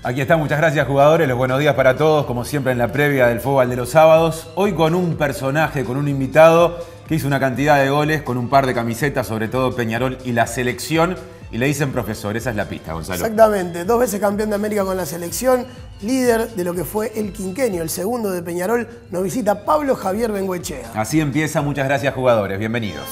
Aquí está, muchas gracias jugadores, los buenos días para todos, como siempre en la previa del fútbol de los sábados. Hoy con un personaje, con un invitado que hizo una cantidad de goles, con un par de camisetas, sobre todo Peñarol y la selección. Y le dicen profesor, esa es la pista, Gonzalo. Exactamente, 2 veces campeón de América con la selección, líder de lo que fue el quinquenio, el segundo de Peñarol. Nos visita Pablo Javier Bengoechea. Así empieza, muchas gracias jugadores, bienvenidos.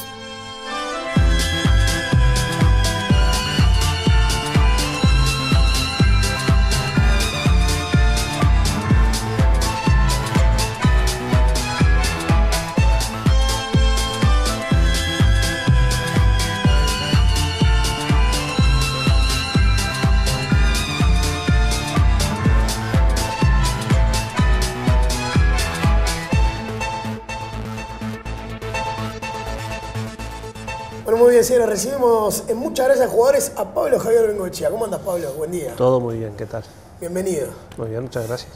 Bueno, muy bien, señores, recibimos en muchas gracias jugadores a Pablo Javier Bengoechea. ¿Cómo andas, Pablo? Buen día. Todo muy bien, ¿qué tal? Bienvenido. Muy bien, muchas gracias.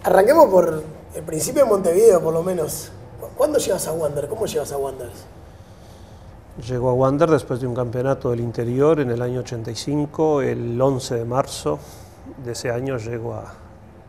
Arranquemos por el principio de Montevideo, por lo menos. ¿Cuándo llegas a Wander? ¿Cómo llegas a Wander? Llego a Wander después de un campeonato del interior en el año 85, el 11 de marzo de ese año llego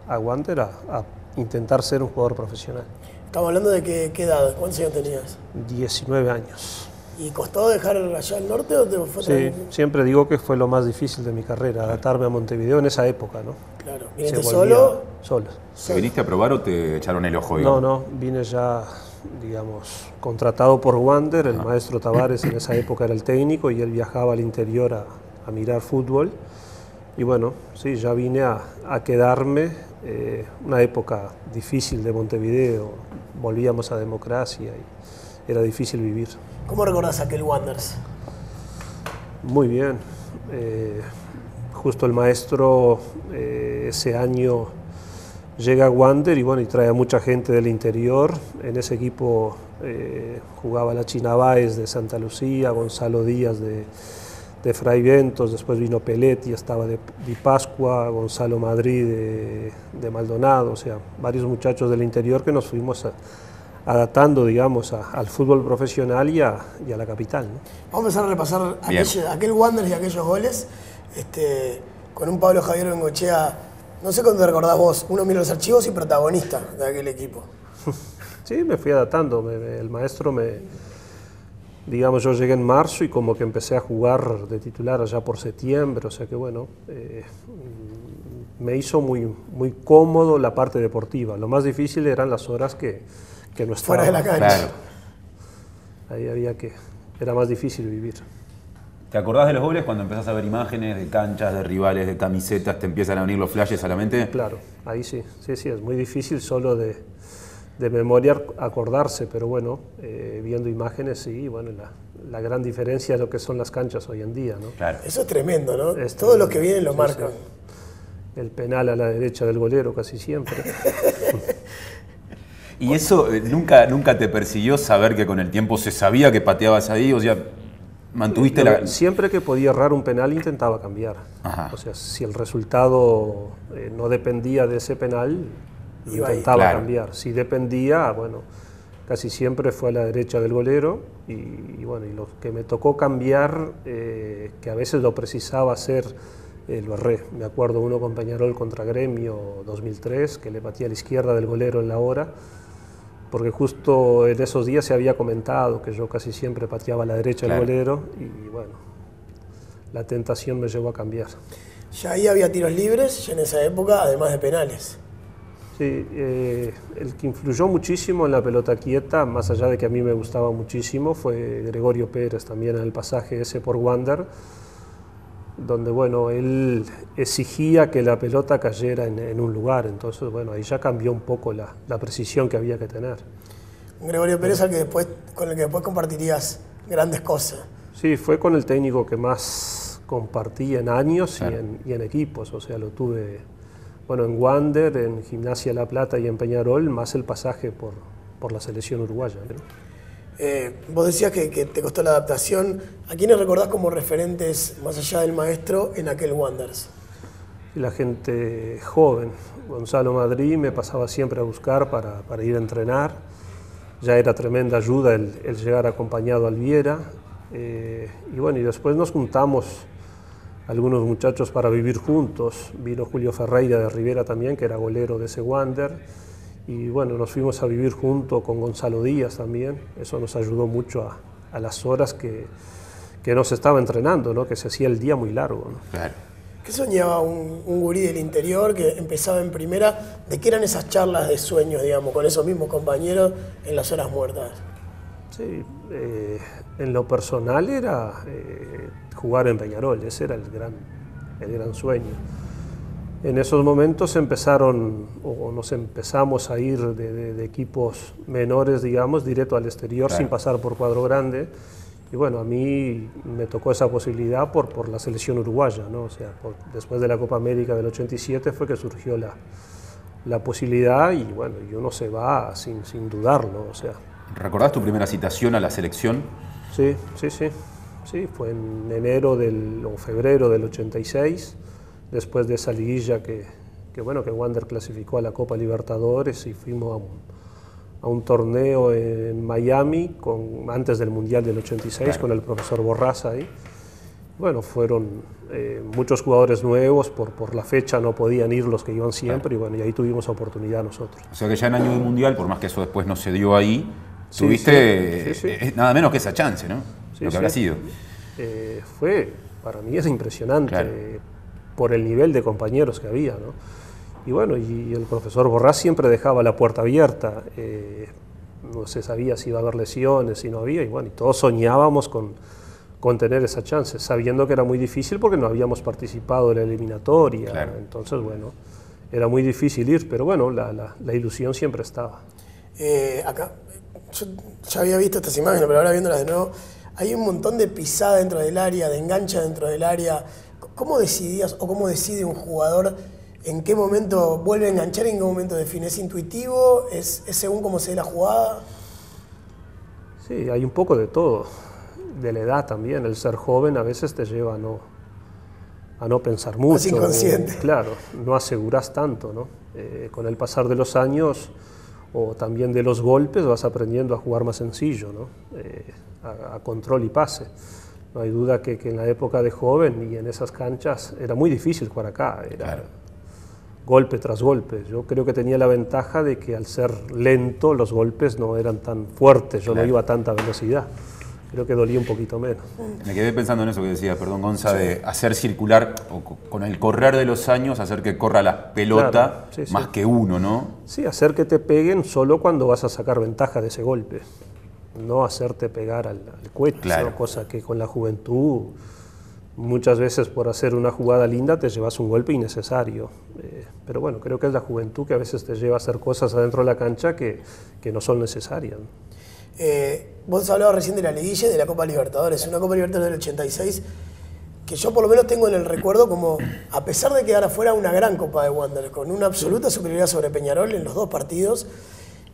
a Wander a intentar ser un jugador profesional. Estamos hablando de qué edad, ¿cuántos años tenías? 19 años. ¿Y costó dejar allá al norte o te fue Sí, siempre digo que fue lo más difícil de mi carrera, adaptarme a Montevideo en esa época, ¿no? Claro, ¿viniste solo? Solo. ¿Te viniste a probar o te echaron el ojo? Digamos? No, vine ya, digamos, contratado por Wander, el maestro Tavares en esa época era el técnico y él viajaba al interior a mirar fútbol. Y bueno, sí, ya vine a quedarme, una época difícil de Montevideo, volvíamos a democracia y era difícil vivir. ¿Cómo recordás aquel Wanderers? Muy bien, justo el maestro ese año llega a Wander y bueno, y trae a mucha gente del interior. En ese equipo jugaba la China Báez de Santa Lucía, Gonzalo Díaz de Fray Ventos, después vino Peletti, estaba de Pascua, Gonzalo Madrid de Maldonado, o sea, varios muchachos del interior que nos fuimos adaptando, digamos, al fútbol profesional y a la capital, ¿no? Vamos a empezar a repasar aquel Wanderers y aquellos goles con un Pablo Javier Bengoechea. No sé cuándo te recordás vos, uno mira los archivos y protagonista de aquel equipo. Sí, me fui adaptando, el maestro digamos, yo llegué en marzo y como que empecé a jugar de titular allá por septiembre, o sea que bueno, me hizo muy cómodo la parte deportiva. Lo más difícil eran las horas que no estaba. Fuera de la cancha. Claro. Ahí era más difícil vivir. ¿Te acordás de los goles cuando empezás a ver imágenes de canchas, de rivales, de camisetas, te empiezan a venir los flashes a la mente? Claro, ahí sí, es muy difícil solo de memoria acordarse, pero bueno, viendo imágenes sí, bueno, la gran diferencia de lo que son las canchas hoy en día, ¿no? Claro. Eso es tremendo, ¿no? Todos los que vienen lo marcan. Sí. El penal a la derecha del golero casi siempre. ¿Y eso nunca te persiguió saber que con el tiempo se sabía que pateabas ahí? O sea, mantuviste la... Siempre que podía errar un penal intentaba cambiar. Ajá. O sea, si el resultado no dependía de ese penal, intentaba claro. cambiar. Si dependía, bueno, casi siempre fue a la derecha del golero y bueno, y lo que me tocó cambiar, que a veces lo precisaba hacer, lo erré. Me acuerdo uno con Peñarol contra Gremio 2003, que le batía a la izquierda del golero en la hora, porque justo en esos días se había comentado que yo casi siempre pateaba a la derecha del golero y bueno, la tentación me llevó a cambiar. Ya ahí había tiros libres, ya en esa época, además de penales. Sí, el que influyó muchísimo en la pelota quieta, más allá de que a mí me gustaba muchísimo, fue Gregorio Pérez también en el pasaje ese por Wander, donde bueno, él exigía que la pelota cayera en un lugar, entonces bueno, ahí ya cambió un poco la precisión que había que tener. Gregorio Pérez con el que después compartirías grandes cosas. Sí, fue con el técnico que más compartí en años y en equipos, o sea, lo tuve bueno, en Wander, en Gimnasia La Plata y en Peñarol, más el pasaje por la selección uruguaya, ¿no? Vos decías que te costó la adaptación. ¿A quiénes recordás como referentes, más allá del maestro, en aquel Wanderers? La gente joven. Gonzalo Madrid me pasaba siempre a buscar para ir a entrenar. Ya era tremenda ayuda el llegar acompañado al Viera. Y bueno, y después nos juntamos algunos muchachos para vivir juntos. Vino Julio Ferreira de Rivera también, que era golero de ese Wander. Y bueno, nos fuimos a vivir junto con Gonzalo Díaz también. Eso nos ayudó mucho a las horas que nos estaba entrenando, ¿no? Que se hacía el día muy largo, ¿no? Claro. ¿Qué soñaba un gurí del interior que empezaba en primera? ¿De qué eran esas charlas de sueños, digamos, con esos mismos compañeros en las horas muertas? Sí, en lo personal era jugar en Peñarol, ese era el gran sueño. En esos momentos nos empezamos a ir de equipos menores, digamos, directo al exterior, claro, sin pasar por cuadro grande. Y bueno, a mí me tocó esa posibilidad por la selección uruguaya, ¿no? O sea, después de la Copa América del 87 fue que surgió la posibilidad y bueno, y uno se va sin dudarlo, o sea. ¿Recordás tu primera citación a la selección? Sí, fue en enero o febrero del 86, después de esa liguilla que Wander clasificó a la Copa Libertadores y fuimos a un torneo en Miami antes del Mundial del 86, claro, con el profesor Borraza ahí. Bueno, fueron muchos jugadores nuevos, por la fecha no podían ir los que iban siempre, claro, y bueno, y ahí tuvimos oportunidad nosotros. O sea que ya en año del Mundial, por más que eso después no se dio ahí, tuviste nada menos que esa chance, ¿no? Sí, lo que habrá sido. Para mí es impresionante, claro, por el nivel de compañeros que había, ¿no? Y bueno, y el profesor Borrás siempre dejaba la puerta abierta, no se sabía si iba a haber lesiones, si no había, y bueno, y todos soñábamos con tener esa chance, sabiendo que era muy difícil porque no habíamos participado en la eliminatoria, claro, entonces bueno, era muy difícil ir, pero bueno, la ilusión siempre estaba. Acá, yo ya había visto estas imágenes, pero ahora viéndolas de nuevo, hay un montón de pisada dentro del área, de engancha dentro del área. ¿Cómo decidías o cómo decide un jugador en qué momento vuelve a enganchar y en qué momento define? ¿Es intuitivo? ¿Es según cómo se dé la jugada? Sí, hay un poco de todo, de la edad también. El ser joven a veces te lleva a no pensar mucho. Más inconsciente. Claro, no aseguras tanto, ¿no? Con el pasar de los años o también de los golpes vas aprendiendo a jugar más sencillo, ¿no? A control y pase. No hay duda que en la época de joven y en esas canchas era muy difícil jugar acá, era claro, golpe tras golpe. Yo creo que tenía la ventaja de que al ser lento los golpes no eran tan fuertes, yo claro, no iba a tanta velocidad. Creo que dolía un poquito menos. Me quedé pensando en eso que decía, perdón Gonza, de hacer circular, o con el correr de los años, hacer que corra la pelota, claro, más que uno, ¿no? Sí, hacer que te peguen solo cuando vas a sacar ventaja de ese golpe. No hacerte pegar al cohete, claro, ¿no? Cosa que con la juventud muchas veces por hacer una jugada linda te llevas un golpe innecesario. Pero bueno, creo que es la juventud que a veces te lleva a hacer cosas adentro de la cancha que no son necesarias. Vos hablabas recién de la liguilla de la Copa Libertadores, una Copa Libertadores del 86 que yo por lo menos tengo en el recuerdo como, a pesar de quedar afuera, una gran Copa de Wander, con una absoluta superioridad sobre Peñarol en los dos partidos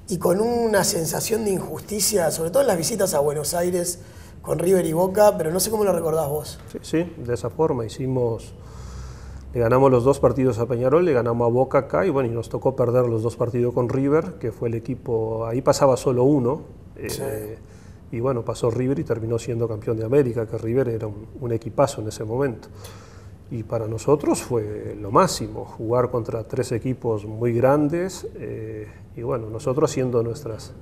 y con una sensación de injusticia, sobre todo en las visitas a Buenos Aires con River y Boca, pero no sé cómo lo recordás vos. Sí, de esa forma le ganamos los dos partidos a Peñarol, le ganamos a Boca acá y bueno, y nos tocó perder los dos partidos con River, que fue el equipo, ahí pasaba solo uno, sí, y bueno, pasó River y terminó siendo campeón de América, que River era un equipazo en ese momento. Y para nosotros fue lo máximo, jugar contra tres equipos muy grandes y bueno, nosotros haciendo nuestras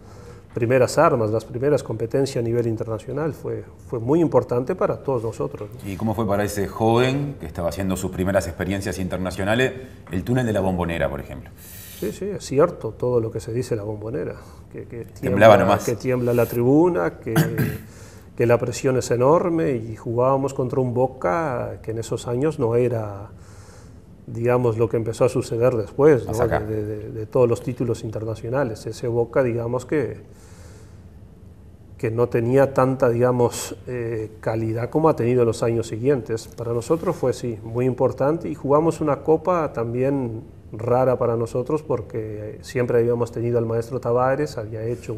primeras armas, las primeras competencias a nivel internacional, fue muy importante para todos nosotros, ¿no? ¿Y cómo fue para ese joven que estaba haciendo sus primeras experiencias internacionales el túnel de la Bombonera, por ejemplo? Sí, es cierto todo lo que se dice en la Bombonera, que temblaba nomás, que tiembla la tribuna, que la presión es enorme y jugábamos contra un Boca que en esos años no era, digamos, lo que empezó a suceder después, ¿no? de todos los títulos internacionales. Ese Boca, digamos, que no tenía tanta, digamos, calidad como ha tenido en los años siguientes. Para nosotros fue, sí, muy importante y jugamos una copa también rara para nosotros porque siempre habíamos tenido al maestro Tavares, había hecho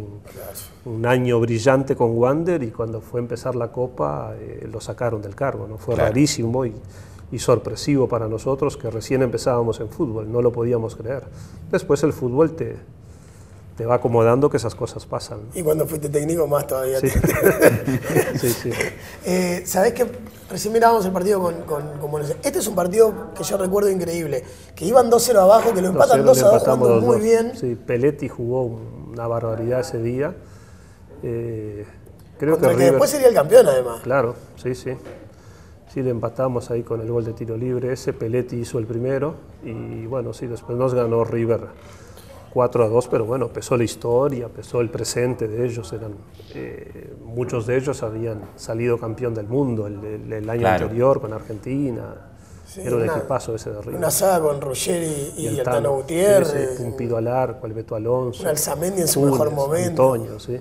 un año brillante con Wander y cuando fue a empezar la copa lo sacaron del cargo, ¿no? Fue rarísimo y sorpresivo para nosotros que recién empezábamos en fútbol, no lo podíamos creer. Después el fútbol te va acomodando que esas cosas pasan. Y cuando fuiste técnico más todavía. Sí. Sí, sí. ¿Sabés que recién mirábamos el partido con Buenos Aires? Este es un partido que yo recuerdo increíble, que iban 2-0 abajo, que lo empatan 2-2 jugando muy bien. Sí, Peletti jugó una barbaridad ese día. Creo que River, después sería el campeón además. Claro, sí, sí. Sí, le empatamos ahí con el gol de tiro libre ese, Peletti hizo el primero y bueno, sí, después nos ganó River 4-2, pero bueno, pesó la historia, pesó el presente de ellos, muchos de ellos habían salido campeón del mundo el año anterior con Argentina, sí, era un equipazo ese de River. Una saga con Ruggeri y el Tano Gutiérrez. Un Pido Alarco, el Beto Alonso. Un Alzamendi en su mejor momento. Antonio, sí.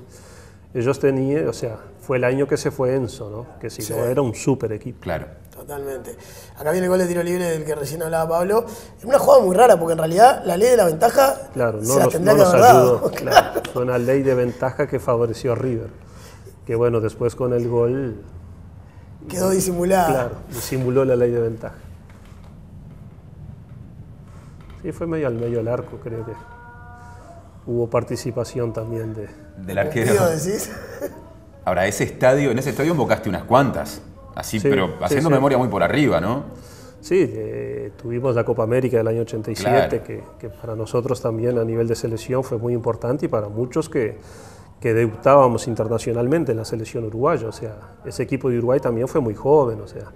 Ellos tenían, o sea, fue el año que se fue Enzo, ¿no? Que si no era un súper equipo. Claro. Totalmente. Acá viene el gol de tiro libre del que recién hablaba Pablo. Es una jugada muy rara porque en realidad la ley de la ventaja se la tendría que haber dado. Claro. Fue una ley de ventaja que favoreció a River. Que bueno, después con el gol... Quedó disimulada. Claro, disimuló la ley de ventaja. Sí, fue medio al arco, creo que. Hubo participación también del arquero. ¿Decís? Ahora, en ese estadio invocaste unas cuantas, así, sí, pero haciendo memoria muy por arriba, ¿no? Sí, tuvimos la Copa América del año 87, claro, que para nosotros también a nivel de selección fue muy importante y para muchos que debutábamos internacionalmente en la selección uruguaya. O sea, ese equipo de Uruguay también fue muy joven, o sea,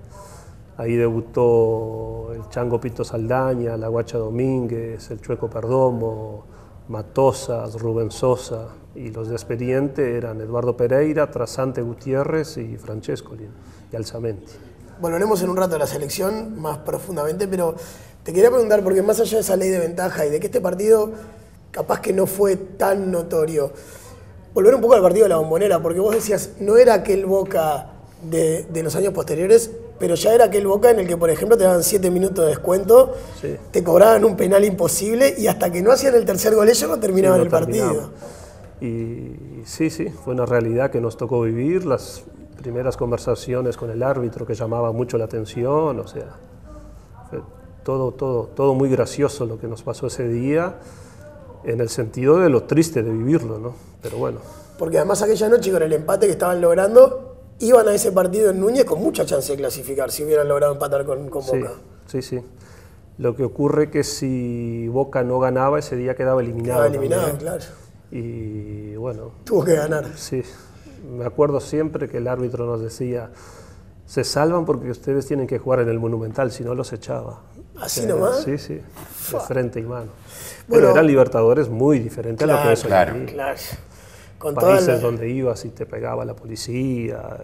ahí debutó el Chango Pinto Saldaña, la Guacha Domínguez, el Chueco Perdomo, Matosas, Rubén Sosa, y los de expediente eran Eduardo Pereira, Trasante Gutiérrez y Francesco y Alzamendi. Volveremos en un rato a la selección más profundamente, pero te quería preguntar, porque más allá de esa ley de ventaja y de que este partido capaz que no fue tan notorio, volver un poco al partido de la Bombonera, porque vos decías, no era aquel Boca de los años posteriores, pero ya era aquel Boca en el que, por ejemplo, te daban 7 minutos de descuento, sí, te cobraban un penal imposible y hasta que no hacían el tercer gol ellos no terminaban el partido. Y sí, fue una realidad que nos tocó vivir, las primeras conversaciones con el árbitro que llamaba mucho la atención, o sea, fue todo muy gracioso lo que nos pasó ese día, en el sentido de lo triste de vivirlo, ¿no? Pero bueno. Porque además aquella noche con el empate que estaban logrando, iban a ese partido en Núñez con mucha chance de clasificar si hubieran logrado empatar con Boca. Sí. Lo que ocurre es que si Boca no ganaba, ese día quedaba eliminado. Quedaba eliminado, claro. Y bueno. Tuvo que ganar. Sí. Me acuerdo siempre que el árbitro nos decía, se salvan porque ustedes tienen que jugar en el Monumental, si no los echaba. ¿Así nomás? Sí, de frente y mano. Bueno, pero eran Libertadores muy diferentes a lo que es hoy en día. Claro. Con países donde ibas y te pegaba la policía,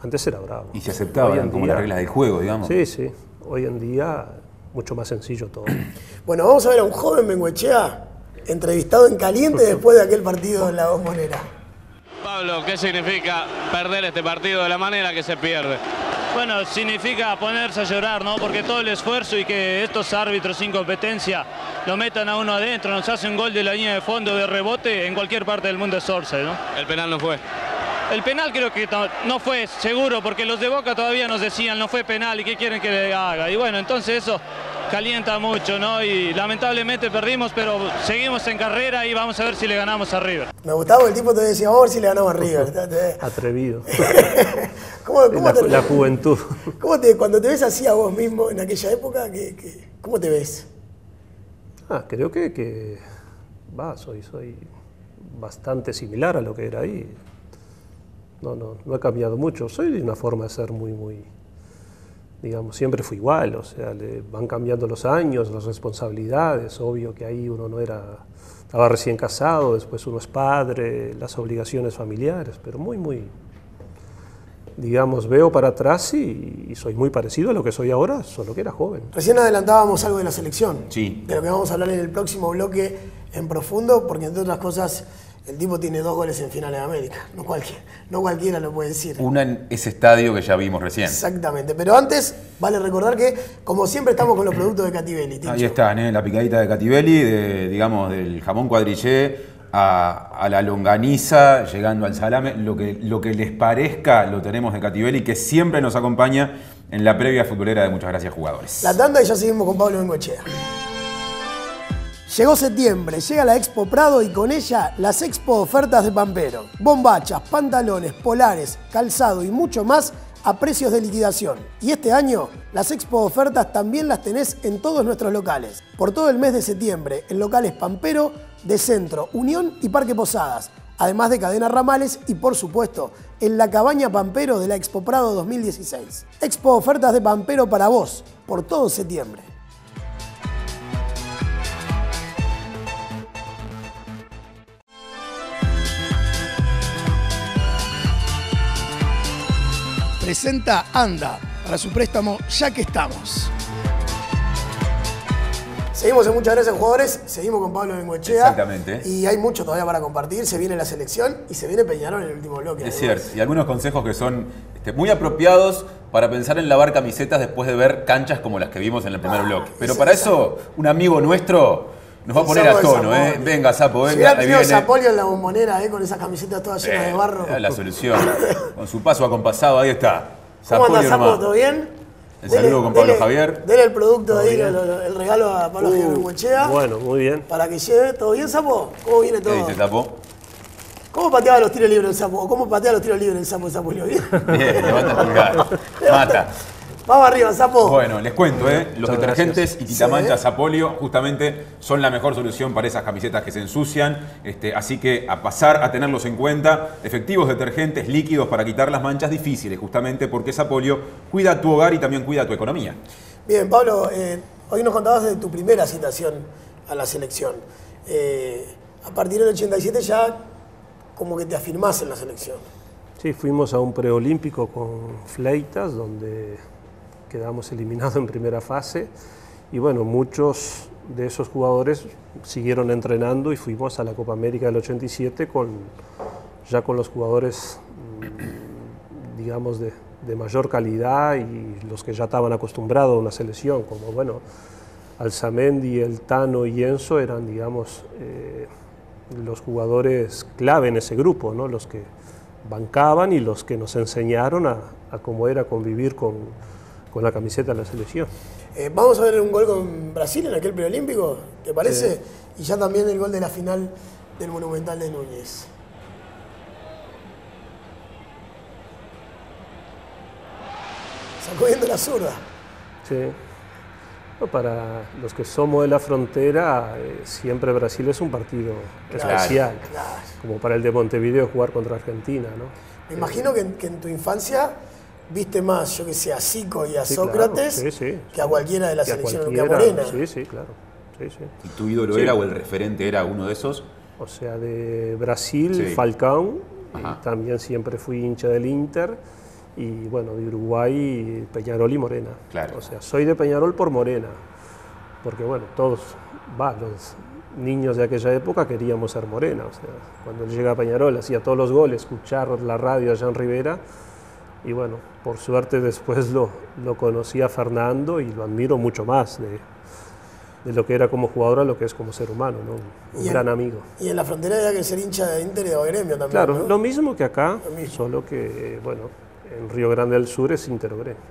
antes era bravo. Y se aceptaban como las reglas del juego, digamos. Sí. Hoy en día, mucho más sencillo todo. Bueno, vamos a ver a un joven Bengoechea entrevistado en caliente después de aquel partido en la Bombonera. Pablo, ¿qué significa perder este partido de la manera que se pierde? Bueno, significa ponerse a llorar, ¿no? Porque todo el esfuerzo y que estos árbitros sin competencia lo metan a uno adentro, nos hace un gol de la línea de fondo de rebote, en cualquier parte del mundo es offside, ¿no? El penal no fue. El penal creo que no fue seguro, porque los de Boca todavía nos decían no fue penal y qué quieren que le haga. Y bueno, entonces eso calienta mucho, ¿no? Y lamentablemente perdimos, pero seguimos en carrera y vamos a ver si le ganamos a River. Me gustaba, el tipo te decía, vamos a ver si le ganamos a River. Atrevido. ¿Cómo la juventud. Cuando te ves así a vos mismo en aquella época, ¿cómo te ves? Creo que soy bastante similar a lo que era ahí. No he cambiado mucho. Soy de una forma de ser muy, digamos, siempre fui igual. O sea, van cambiando los años, las responsabilidades. Obvio que ahí uno estaba recién casado, después uno es padre, las obligaciones familiares, pero muy, digamos, veo para atrás y soy muy parecido a lo que soy ahora, solo que era joven. Recién adelantábamos algo de la selección, sí, de lo que vamos a hablar en el próximo bloque en profundo, porque entre otras cosas el tipo tiene 2 goles en finales de América, no cualquiera lo puede decir. Una en ese estadio que ya vimos recién. Exactamente, pero antes vale recordar que como siempre estamos con los productos de Cativelli. Tincho. Ahí están, la picadita de Cativelli, digamos del jamón cuadrillé a la longaniza, llegando al salame, lo que les parezca lo tenemos de Cativelli, que siempre nos acompaña en la previa futbolera de Muchas Gracias Jugadores. La tanda y ya seguimos con Pablo Bengoechea. Llegó septiembre, llega la Expo Prado y con ella las Expo Ofertas de Pampero. Bombachas, pantalones, polares, calzado y mucho más a precios de liquidación. Y este año, las Expo Ofertas también las tenés en todos nuestros locales. Por todo el mes de septiembre, en locales Pampero, de Centro, Unión y Parque Posadas. Además de Cadena Ramales y, por supuesto, en la Cabaña Pampero de la Expo Prado 2016. Expo Ofertas de Pampero para vos, por todo septiembre. Presenta Anda para su préstamo Ya que estamos. Seguimos en Muchas Gracias Jugadores, seguimos con Pablo Bengoechea. Exactamente. Y hay mucho todavía para compartir, se viene la selección y se viene Peñarol en el último bloque. Es cierto, y algunos consejos que son muy apropiados para pensar en lavar camisetas después de ver canchas como las que vimos en el primer bloque. Pero para eso, un amigo nuestro nos va a poner a tono, ¿eh? Venga, Sapo, venga. Si hubiera tenido Sapolio en la bombonera, con esas camisetas todas llenas de barro. La solución. Con su paso acompasado, ahí está. ¿Cómo anda, Sapo? Nomás. ¿Todo bien? El saludo con Pablo Javier. Dele el producto de ahí, el regalo a Pablo Javier Bengoechea. Bueno, muy bien. Para que lleve. ¿Todo bien, Sapo? ¿Cómo viene todo? ¿Qué dice, Sapo? ¿Cómo pateaba los tiros libres el Sapo? ¿O cómo patea los tiros libres el Sapo de Sapolio? ¿Bien? Bien, levanta el pulgar. Mata. Vamos arriba, Sapo. Bueno, les cuento, los detergentes gracias. y quitamanchas Sapolio justamente son la mejor solución para esas camisetas que se ensucian. Así que a pasar a tenerlos en cuenta. Efectivos detergentes líquidos para quitar las manchas difíciles, justamente porque Sapolio cuida tu hogar y también cuida tu economía. Bien, Pablo, hoy nos contabas de tu primera citación a la selección. A partir del 87 ya como que te afirmás en la selección. Sí, fuimos a un preolímpico con Fleitas, donde quedamos eliminados en primera fase y bueno, muchos de esos jugadores siguieron entrenando y fuimos a la Copa América del 87 ya con los jugadores, digamos, de mayor calidad y los que ya estaban acostumbrados a una selección, como bueno, Alzamendi, El Tano y Enzo eran, digamos, los jugadores clave en ese grupo, ¿no? Los que bancaban y los que nos enseñaron a cómo era convivir con la camiseta de la selección. Vamos a ver un gol con Brasil en aquel preolímpico, ¿te parece? Sí. Y ya también el gol de la final del Monumental de Núñez. Sacudiendo la zurda. Sí. No, para los que somos de la frontera, siempre Brasil es un partido especial. Claro. Como para el de Montevideo jugar contra Argentina, ¿no? Me imagino que en tu infancia viste más, yo que sé, a Zico y a Sí, Sócrates claro. Sí. que a cualquiera de la Que a selección, que a cualquiera. Morena. Sí, claro. Sí. ¿Y tu ídolo Sí. era o el referente era uno de esos? O sea, de Brasil, Sí. Falcao, Ajá. y también siempre fui hincha del Inter, y bueno, de Uruguay, Peñarol y Morena. Claro. O sea, soy de Peñarol por Morena, porque bueno, todos, los niños de aquella época queríamos ser Morena. O sea, cuando él llega a Peñarol, hacía todos los goles, escuchar la radio allá en Rivera, y bueno, por suerte después lo conocí a Fernando y lo admiro mucho más de lo que era como jugador a lo que es como ser humano, ¿no? Un gran amigo. Y en la frontera había que ser hincha de Inter y de Gremio también, Claro, ¿no? lo mismo que acá, Lo mismo. solo que, bueno, en Río Grande del Sur es Inter o Gremio.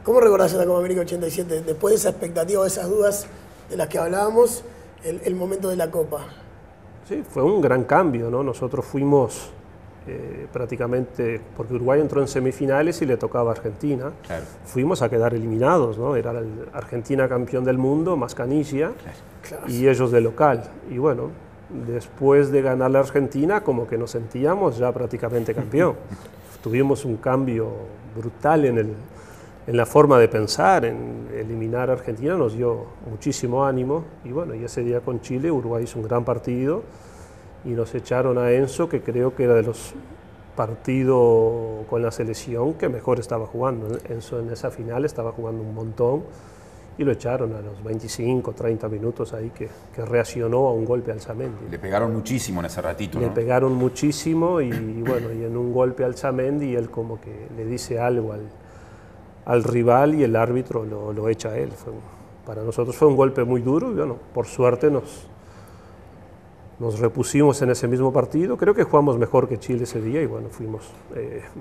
¿Cómo recordás la Copa América 87? Después de esa expectativa, de esas dudas de las que hablábamos, el momento de la Copa. Sí, fue un gran cambio, ¿no? Nosotros fuimos prácticamente, porque Uruguay entró en semifinales y le tocaba a Argentina, Claro. fuimos a quedar eliminados, ¿no? Era la Argentina campeón del mundo, más Canilla, Claro. y ellos de local. Y bueno, después de ganar la Argentina, como que nos sentíamos ya prácticamente campeón. Tuvimos un cambio brutal en la forma de pensar, en eliminar a Argentina nos dio muchísimo ánimo, y bueno, y ese día con Chile, Uruguay hizo un gran partido, y nos echaron a Enzo, que creo que era de los partidos con la selección que mejor estaba jugando. Enzo en esa final estaba jugando un montón, y lo echaron a los 25, 30 minutos ahí, que reaccionó a un golpe al Zamendi. Le pegaron muchísimo en ese ratito, Le ¿no? pegaron muchísimo y bueno, y en un golpe al Zamendi él como que le dice algo al rival y el árbitro lo echa a él. Para nosotros fue un golpe muy duro y bueno, por suerte nos repusimos en ese mismo partido. Creo que jugamos mejor que Chile ese día y bueno, fuimos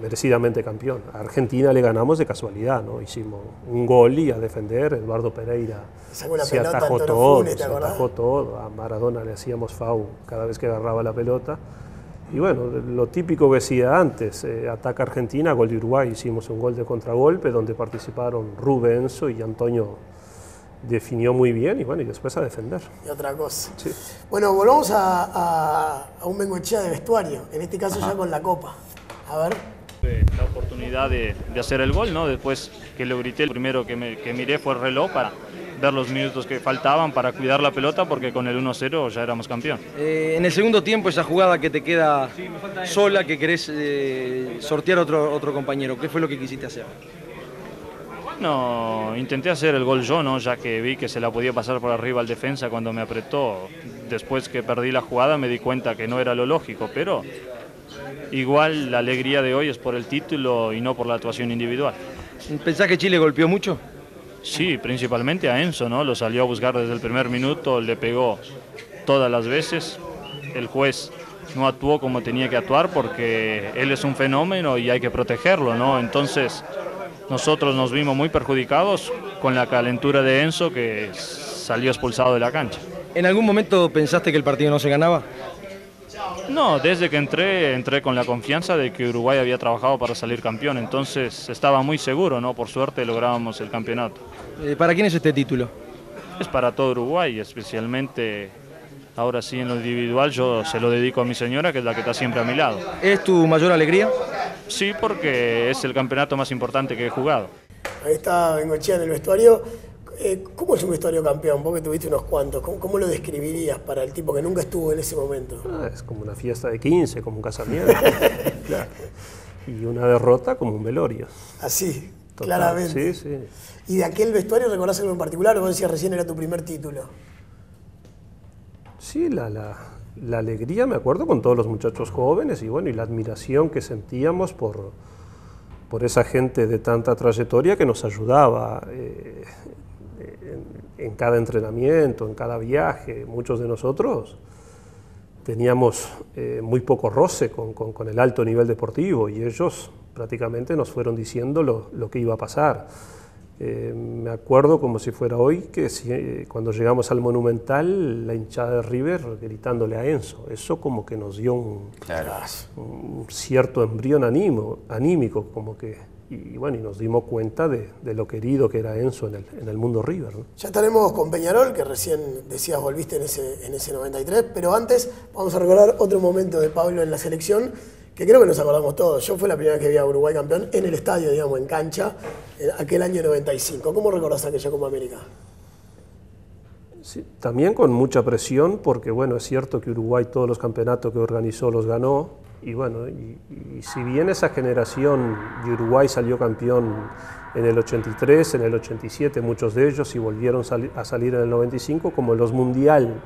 merecidamente campeón. A Argentina le ganamos de casualidad, ¿no? Hicimos un gol y a defender. Eduardo Pereira se atajó todo. A Maradona le hacíamos foul cada vez que agarraba la pelota. Y bueno, lo típico que decía antes, ataca Argentina, gol de Uruguay. Hicimos un gol de contragolpe donde participaron Rubén, Enzo y Antonio. Definió muy bien y bueno, y después a defender. Y otra cosa. Sí. Bueno, volvamos a un Bengoechea de vestuario, en este caso ya con la Copa. A ver. La oportunidad de hacer el gol, ¿no? Después que lo grité, el primero que miré fue el reloj para ver los minutos que faltaban para cuidar la pelota, porque con el 1-0 ya éramos campeón. En el segundo tiempo, esa jugada que te queda sola, que querés sortear otro compañero, ¿qué fue lo que quisiste hacer? No, intenté hacer el gol yo, ¿no? Ya que vi que se la podía pasar por arriba al defensa cuando me apretó. Después que perdí la jugada me di cuenta que no era lo lógico, pero igual la alegría de hoy es por el título y no por la actuación individual. ¿Pensás que Chile golpeó mucho? Sí, principalmente a Enzo, ¿no? Lo salió a buscar desde el primer minuto, le pegó todas las veces. El juez no actuó como tenía que actuar porque él es un fenómeno y hay que protegerlo, ¿no? Entonces nosotros nos vimos muy perjudicados con la calentura de Enzo, que salió expulsado de la cancha. ¿En algún momento pensaste que el partido no se ganaba? No, desde que entré con la confianza de que Uruguay había trabajado para salir campeón, entonces estaba muy seguro, ¿no? Por suerte lográbamos el campeonato. ¿Para quién es este título? Es para todo Uruguay, especialmente ahora sí en lo individual yo se lo dedico a mi señora, que es la que está siempre a mi lado. ¿Es tu mayor alegría? Sí, porque es el campeonato más importante que he jugado. Ahí está Bengoechea en el vestuario. ¿Cómo es un vestuario campeón? Vos que tuviste unos cuantos, ¿cómo lo describirías para el tipo que nunca estuvo en ese momento? Es como una fiesta de 15, como un casamiento. Claro. Y una derrota como un velorio. Así, Total, claramente. Sí, sí. ¿Y de aquel vestuario recordás algo en particular? Vos decías recién era tu primer título. Sí, la alegría, me acuerdo, con todos los muchachos jóvenes y bueno, y la admiración que sentíamos por esa gente de tanta trayectoria que nos ayudaba en cada entrenamiento, en cada viaje. Muchos de nosotros teníamos muy poco roce con el alto nivel deportivo y ellos prácticamente nos fueron diciendo lo que iba a pasar. Me acuerdo como si fuera hoy que cuando llegamos al Monumental, la hinchada de River gritándole a Enzo. Eso como que nos dio un cierto embrión anímico, como que, y bueno, y nos dimos cuenta de lo querido que era Enzo en el mundo River, ¿no? Ya estaremos con Peñarol, que recién decías volviste en ese 93, pero antes vamos a recordar otro momento de Pablo en la selección, que creo que nos acordamos todos. Yo fue la primera vez que vi a Uruguay campeón en el estadio, digamos, en cancha, aquel año 95. ¿Cómo recordás aquella Copa América? Sí, también con mucha presión, porque bueno, es cierto que Uruguay todos los campeonatos que organizó los ganó, y bueno, y si bien esa generación de Uruguay salió campeón en el 83, en el 87, muchos de ellos, y volvieron a salir en el 95, como los Mundial,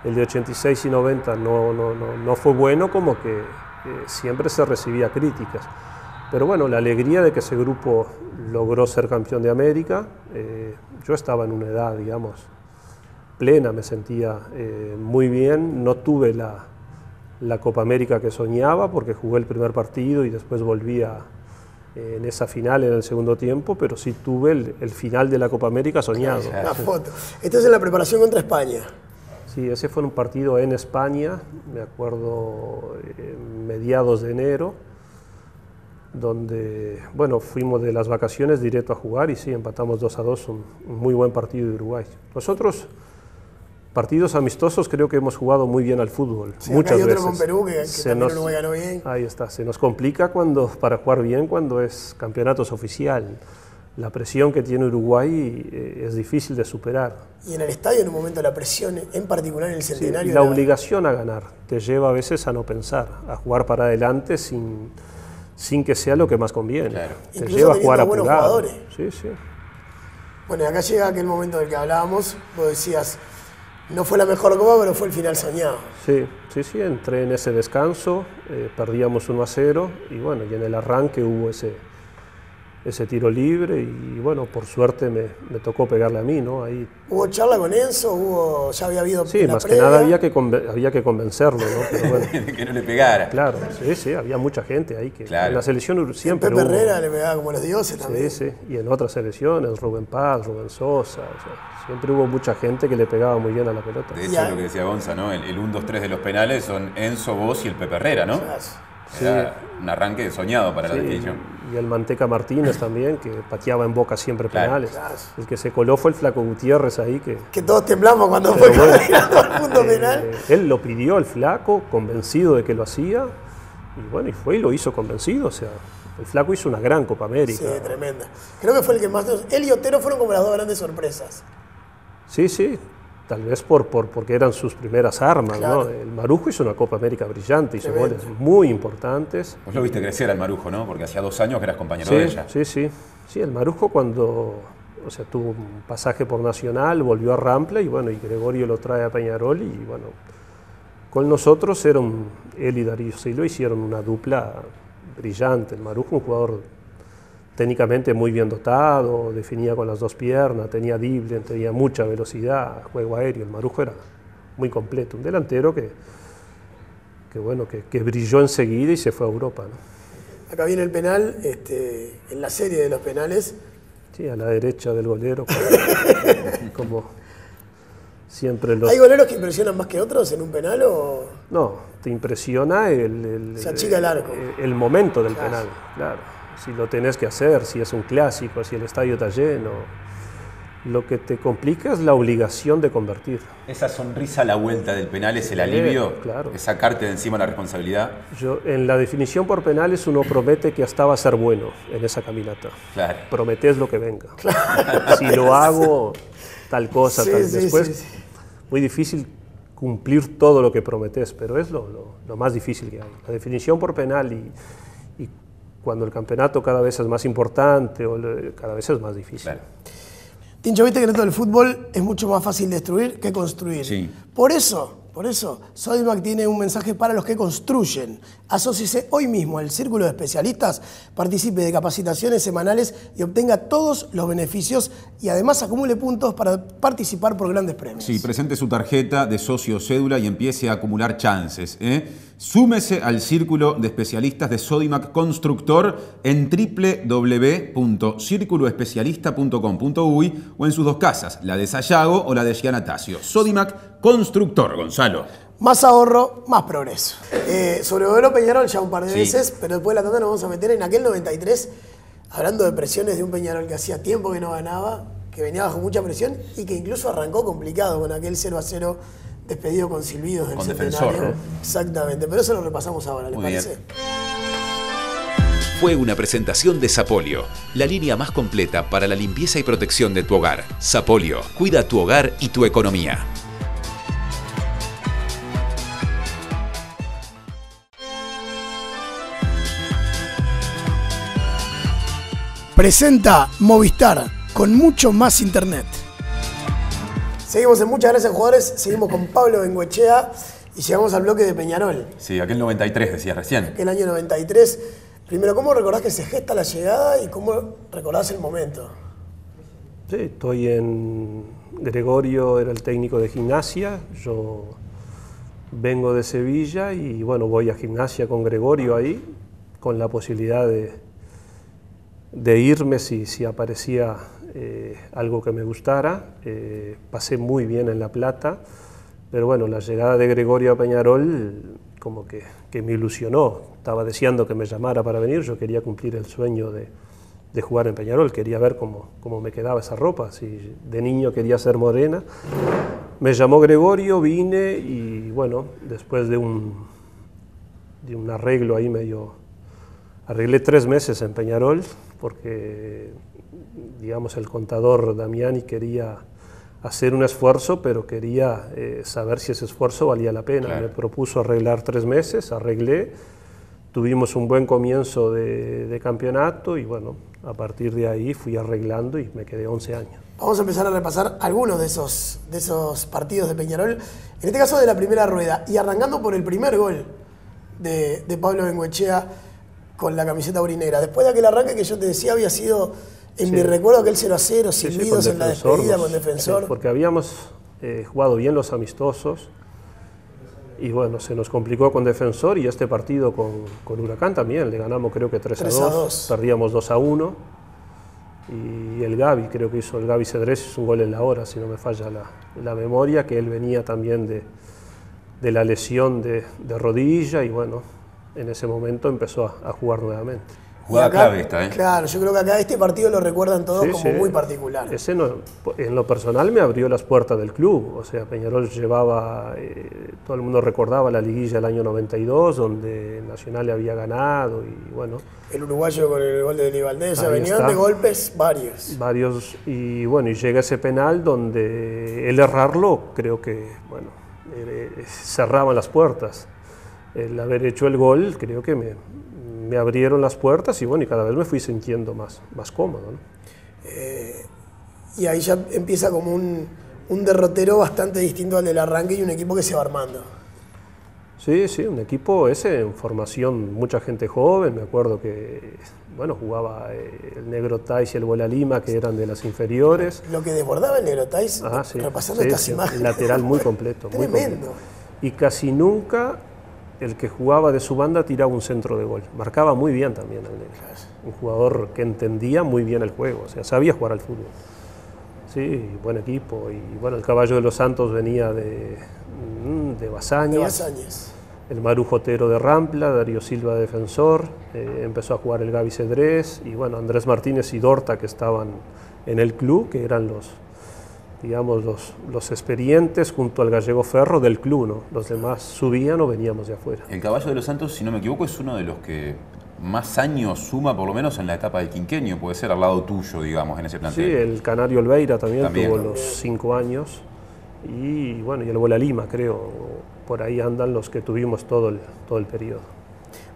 el de 86 y 90 no fue bueno, como que siempre se recibía críticas. Pero bueno, la alegría de que ese grupo logró ser campeón de América, yo estaba en una edad, digamos, plena, me sentía muy bien, no tuve la Copa América que soñaba porque jugué el primer partido y después volví en esa final en el segundo tiempo, pero sí tuve el final de la Copa América soñado. La foto. Esto es en la preparación contra España. Sí, ese fue un partido en España, me acuerdo, mediados de enero, donde, bueno, fuimos de las vacaciones directo a jugar y sí, empatamos 2-2, un muy buen partido de Uruguay. Nosotros, partidos amistosos, creo que hemos jugado muy bien al fútbol, Sí, muchas hay otro veces. con Perú que también Uruguay ganó bien. Ahí está, se nos complica para jugar bien cuando es campeonatos oficial. La presión que tiene Uruguay es difícil de superar. Y en el estadio, en un momento, la presión, en particular en el centenario. Sí, la obligación a ganar te lleva a veces a no pensar, a jugar para adelante sin que sea lo que más conviene. Claro. Te Incluso lleva a teniendo jugar buenos apurado. jugadores. Sí, sí. Bueno, y acá llega aquel momento del que hablábamos. Vos decías, no fue la mejor Copa, pero fue el final soñado. Sí, entré en ese descanso, perdíamos 1-0 y bueno, y en el arranque hubo ese tiro libre y bueno, por suerte me tocó pegarle a mí, ¿no? Ahí. ¿Hubo charla con Enzo? ¿Ya había habido Sí, más que nada había que convencerlo, ¿no? Pero bueno, que no le pegara. Claro, sí, había mucha gente ahí que claro. En la selección siempre Pepe hubo. Herrera le pegaba como los dioses también. Sí, y en otras selecciones, Rubén Paz, Rubén Sosa, o sea, siempre hubo mucha gente que le pegaba muy bien a la pelota. De hecho, lo que decía Gonza, ¿no? El 1-2-3 de los penales son Enzo, vos y el Pepe Herrera, ¿no? Era un arranque soñado para la definición. Y el Manteca Martínez también, que pateaba en Boca siempre penales. Claro. El que se coló fue el Flaco Gutiérrez ahí. Que todos temblamos cuando fue tirando al punto penal. Él lo pidió, el Flaco, convencido de que lo hacía. Y bueno, y fue y lo hizo convencido. O sea, el Flaco hizo una gran Copa América. Sí, tremenda. Creo que fue el que más... Él y Otero fueron como las dos grandes sorpresas. Sí. Tal vez porque eran sus primeras armas, claro. ¿no? El Marujo hizo una Copa América brillante, hizo goles muy importantes. Vos lo viste crecer al Marujo, ¿no? Porque hacía 2 años que eras compañero de ella. Sí, el Marujo cuando tuvo un pasaje por Nacional, volvió a Rampla y bueno, y Gregorio lo trae a Peñarol y bueno, con nosotros él y Darío Silva hicieron una dupla brillante. El Marujo, un jugador técnicamente muy bien dotado, definía con las 2 piernas, tenía drible, tenía mucha velocidad, juego aéreo. El Marujo era muy completo, un delantero que brilló enseguida y se fue a Europa, ¿no? Acá viene el penal, en la serie de los penales. Sí, a la derecha del golero, como siempre los... ¿Hay goleros que impresionan más que otros en un penal o...? No, te impresiona se achica el arco. El momento del penal, claro. Si lo tenés que hacer, si es un clásico, si el estadio está lleno. Lo que te complica es la obligación de convertir. Esa sonrisa a la vuelta del penal es el alivio, claro. Es sacarte de encima la responsabilidad. En la definición por penales uno promete que hasta va a ser bueno en esa caminata. Claro. Prometés lo que venga. Claro. Si lo hago, tal cosa, tal. Después, sí. Muy difícil cumplir todo lo que prometés, pero es lo más difícil que hay. La definición por penal y cuando el campeonato cada vez es más importante o cada vez es más difícil. Claro. Tincho, viste que dentro del fútbol es mucho más fácil destruir que construir. Sí. Por eso, Sodimac tiene un mensaje para los que construyen. Asóciese hoy mismo al Círculo de Especialistas, participe de capacitaciones semanales y obtenga todos los beneficios y además acumule puntos para participar por grandes premios. Sí, presente su tarjeta de socio cédula y empiece a acumular chances, Súmese al Círculo de Especialistas de Sodimac Constructor en www.circuloespecialista.com.uy o en sus 2 casas, la de Sayago o la de Giannatasio. Sodimac Constructor, Gonzalo. Más ahorro, más progreso. Sobrevoló Peñarol ya un par de veces, pero después de la tanda nos vamos a meter en aquel 93, hablando de presiones de un Peñarol que hacía tiempo que no ganaba, que venía bajo mucha presión y que incluso arrancó complicado con aquel 0-0 despedido con silbidos del Centenario. Defensor, ¿no? Exactamente, pero eso lo repasamos ahora, ¿les parece? Fue una presentación de Sapolio, la línea más completa para la limpieza y protección de tu hogar. Sapolio, cuida tu hogar y tu economía. Presenta Movistar, con mucho más internet. Seguimos en Muchas Gracias Jugadores, seguimos con Pablo Bengoechea y llegamos al bloque de Peñarol. Sí, aquel 93 decías recién. Aquel año 93. Primero, ¿cómo recordás que se gesta la llegada y cómo recordás el momento? Sí, estoy en... Gregorio era el técnico de Gimnasia, yo vengo de Sevilla y bueno, voy a Gimnasia con Gregorio ahí, con la posibilidad de irme si aparecía algo que me gustara. Pasé muy bien en La Plata, pero bueno, la llegada de Gregorio a Peñarol como que me ilusionó. Estaba deseando que me llamara para venir, yo quería cumplir el sueño de jugar en Peñarol, quería ver cómo me quedaba esa ropa, si de niño quería ser morena. Me llamó Gregorio, vine y bueno, después de un arreglo ahí arreglé 3 meses en Peñarol, porque digamos el contador Damiani quería hacer un esfuerzo, pero quería saber si ese esfuerzo valía la pena. Claro. Me propuso arreglar 3 meses, arreglé, tuvimos un buen comienzo de campeonato y bueno, a partir de ahí fui arreglando y me quedé 11 años. Vamos a empezar a repasar algunos de esos partidos de Peñarol, en este caso de la primera rueda, y arrancando por el primer gol de Pablo Bengoechea. con la camiseta aurinera. Después de aquel arranque que yo te decía había sido, en mi recuerdo, aquel 0-0, silbidos en la despedida con Defensor. Porque habíamos jugado bien los amistosos y bueno, se nos complicó con Defensor y este partido con Huracán también. Le ganamos creo que 3-2, perdíamos 2-1 y el Gaby, creo que hizo el Gaby Cedrés, hizo un gol en la hora, si no me falla la memoria, que él venía también de la lesión de rodilla y bueno, en ese momento empezó a jugar nuevamente. Jugada clave esta, ¿eh? Claro, yo creo que acá este partido lo recuerdan todos como muy particular. Ese en lo personal me abrió las puertas del club. O sea, Peñarol llevaba, todo el mundo recordaba la liguilla del año 92, donde Nacional le había ganado y bueno. El uruguayo con el gol de Eli Valdés, venían de golpes varios. Y bueno, y llega ese penal donde el errarlo, creo que, bueno, cerraban las puertas. El haber hecho el gol, creo que me abrieron las puertas y bueno, y cada vez me fui sintiendo más cómodo, ¿no? Y ahí ya empieza como un derrotero bastante distinto al del arranque y un equipo que se va armando. Sí, un equipo ese en formación, mucha gente joven, me acuerdo que, bueno, jugaba el Negro Tais y el Bola Lima, que eran de las inferiores. Lo que desbordaba el Negro Tais, repasando estas imágenes. El lateral muy completo. Tremendo. Muy completo. Y casi nunca el que jugaba de su banda tiraba un centro de gol. Marcaba muy bien también el Negro. Un jugador que entendía muy bien el juego, o sea, sabía jugar al fútbol. Sí, buen equipo. Y bueno, el Caballo de los Santos venía de Basáñez. El Maru Jotero de Rampla, Darío Silva de Defensor, empezó a jugar el Gaby Cedrés y bueno, Andrés Martínez y Dorta, que estaban en el club, que eran los experientes junto al Gallego Ferro del club, ¿no? Los demás subían o veníamos de afuera. El Caballo de los Santos, si no me equivoco, es uno de los que más años suma, por lo menos en la etapa del quinquenio, puede ser al lado tuyo, digamos, en ese plantel. Sí, el Canario Olveira también tuvo los 5 años y bueno, y el Bola Lima, creo, por ahí andan los que tuvimos todo el periodo.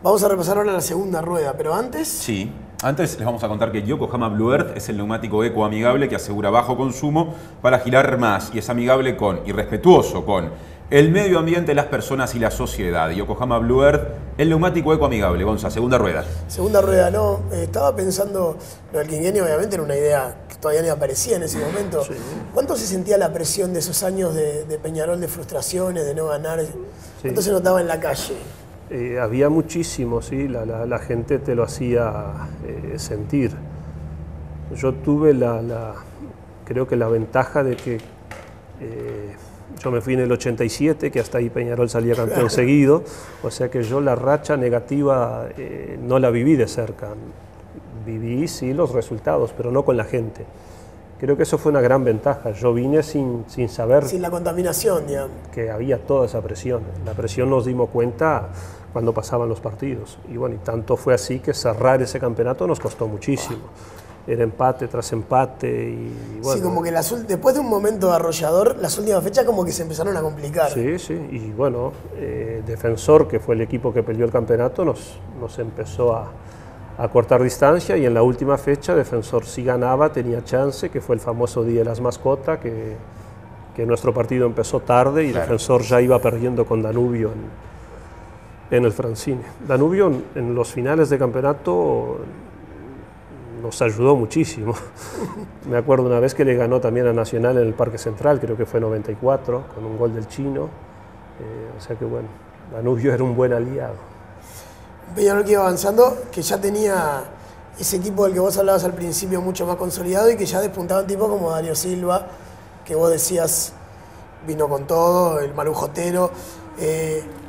Vamos a repasar ahora la segunda rueda, pero antes... Sí, antes les vamos a contar que Yokohama Blue Earth es el neumático eco amigable que asegura bajo consumo para girar más y es amigable con y respetuoso con el medio ambiente, las personas y la sociedad. Yokohama Blue Earth, el neumático eco amigable. Gonza, segunda rueda. Segunda rueda, no. Estaba pensando, lo del quinquenio obviamente era una idea que todavía ni aparecía en ese momento. Sí. ¿Cuánto se sentía la presión de esos años de Peñarol, de frustraciones, de no ganar? ¿Cuánto se notaba en la calle? Había muchísimo, sí, la gente te lo hacía sentir. Yo tuve creo que la ventaja de que yo me fui en el 87, que hasta ahí Peñarol salía campeón seguido, o sea que yo la racha negativa no la viví de cerca. Viví sí los resultados, pero no con la gente. Creo que eso fue una gran ventaja. Yo vine sin saber... Sin la contaminación, digamos. Que había toda esa presión. La presión nos dimos cuenta cuando pasaban los partidos. Y bueno, y tanto fue así que cerrar ese campeonato nos costó muchísimo. Era empate tras empate y bueno... Sí, como que después de un momento arrollador, las últimas fechas como que se empezaron a complicar. Sí, y bueno, Defensor, que fue el equipo que peleó el campeonato, nos empezó a cortar distancia y en la última fecha Defensor sí ganaba, tenía chance, que fue el famoso Día de las Mascotas, que nuestro partido empezó tarde y claro, Defensor ya iba perdiendo con Danubio en el Francine. Danubio en los finales de campeonato nos ayudó muchísimo. Me acuerdo una vez que le ganó también a Nacional en el Parque Central, creo que fue 94, con un gol del chino. O sea que bueno, Danubio era un buen aliado. Peñarol que iba avanzando, que ya tenía ese equipo del que vos hablabas al principio mucho más consolidado y que ya despuntaban tipos como Darío Silva, que vos decías vino con todo, el Maru Jotero.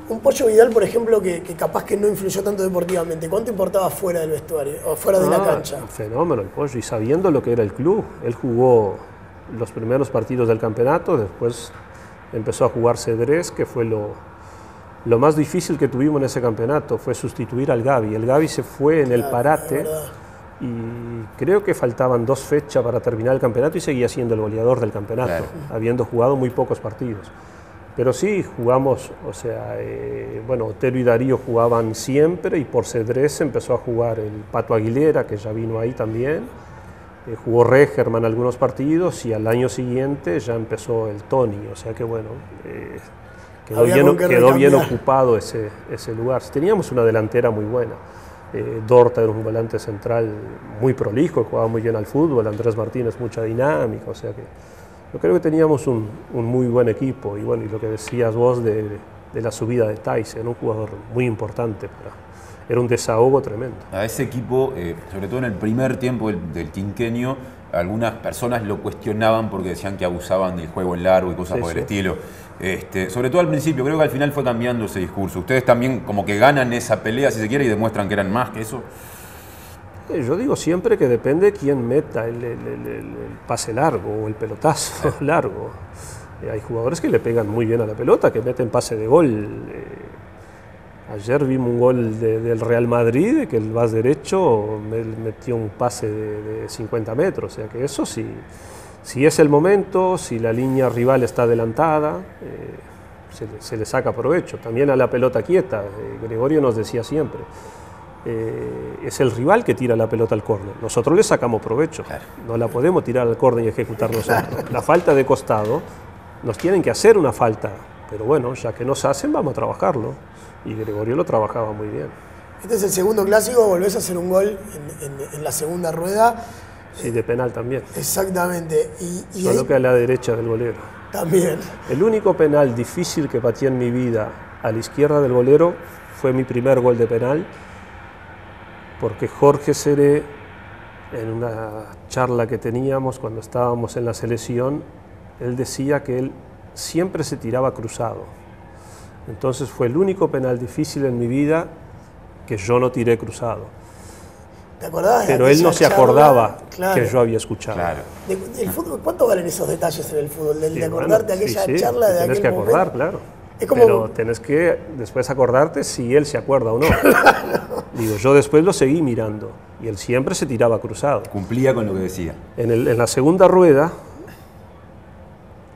Un Pollo Vidal, por ejemplo, que capaz que no influyó tanto deportivamente. ¿Cuánto importaba fuera del vestuario o fuera de la cancha? Un fenómeno el Pollo, y sabiendo lo que era el club. Él jugó los primeros partidos del campeonato, después empezó a jugar Cedrés, que fue lo más difícil que tuvimos en ese campeonato, fue sustituir al Gaby. El Gaby se fue en el parate y creo que faltaban 2 fechas para terminar el campeonato y seguía siendo el goleador del campeonato, habiendo jugado muy pocos partidos. Pero sí, jugamos, o sea, bueno, Otero y Darío jugaban siempre y por Cedrés empezó a jugar el Pato Aguilera, que ya vino ahí también. Jugó Regerman algunos partidos y al año siguiente ya empezó el Tony, o sea que bueno, quedó bien ocupado ese lugar. Teníamos una delantera muy buena. Dorta era un volante central muy prolijo, jugaba muy bien al fútbol, Andrés Martínez mucha dinámica, o sea que yo creo que teníamos un muy buen equipo. Y bueno, y lo que decías vos de la subida de Tyson, un jugador muy importante, era un desahogo tremendo. A ese equipo, sobre todo en el primer tiempo del quinquenio, algunas personas lo cuestionaban porque decían que abusaban del juego en largo y cosas por el estilo. Sobre todo al principio, creo que al final fue cambiando ese discurso. Ustedes también como que ganan esa pelea, si se quiere, y demuestran que eran más que eso. Yo digo siempre que depende quién meta el pase largo o el pelotazo largo. Hay jugadores que le pegan muy bien a la pelota, que meten pase de gol. Ayer vimos un gol del Real Madrid, que el vas derecho metió un pase de 50 metros. O sea que eso sí, si es el momento, si la línea rival está adelantada, se le saca provecho. También a la pelota quieta, Gregorio nos decía siempre, es el rival que tira la pelota al córner. Nosotros le sacamos provecho, no la podemos tirar al córner y ejecutar nosotros. La falta de costado, nos tienen que hacer una falta, pero bueno, ya que nos hacen, vamos a trabajarlo. Y Gregorio lo trabajaba muy bien. Este es el segundo clásico, volvés a hacer un gol en la segunda rueda. Sí, de penal también. Exactamente. Solo ahí, que a la derecha del golero. También. El único penal difícil que pateé en mi vida a la izquierda del golero fue mi primer gol de penal, porque Jorge Seré, en una charla que teníamos cuando estábamos en la selección, él decía que él siempre se tiraba cruzado. Entonces fue el único penal difícil en mi vida que yo no tiré cruzado. ¿Te acordás? Pero él no se acordaba que yo había escuchado. Claro. El fútbol, ¿cuánto valen esos detalles en el fútbol? De acordarte aquella charla de aquel momento. Tenés que acordar, claro. Es como... Pero tenés que después acordarte si él se acuerda o no. Digo, yo después lo seguí mirando y él siempre se tiraba cruzado. Cumplía con lo que decía. En la segunda rueda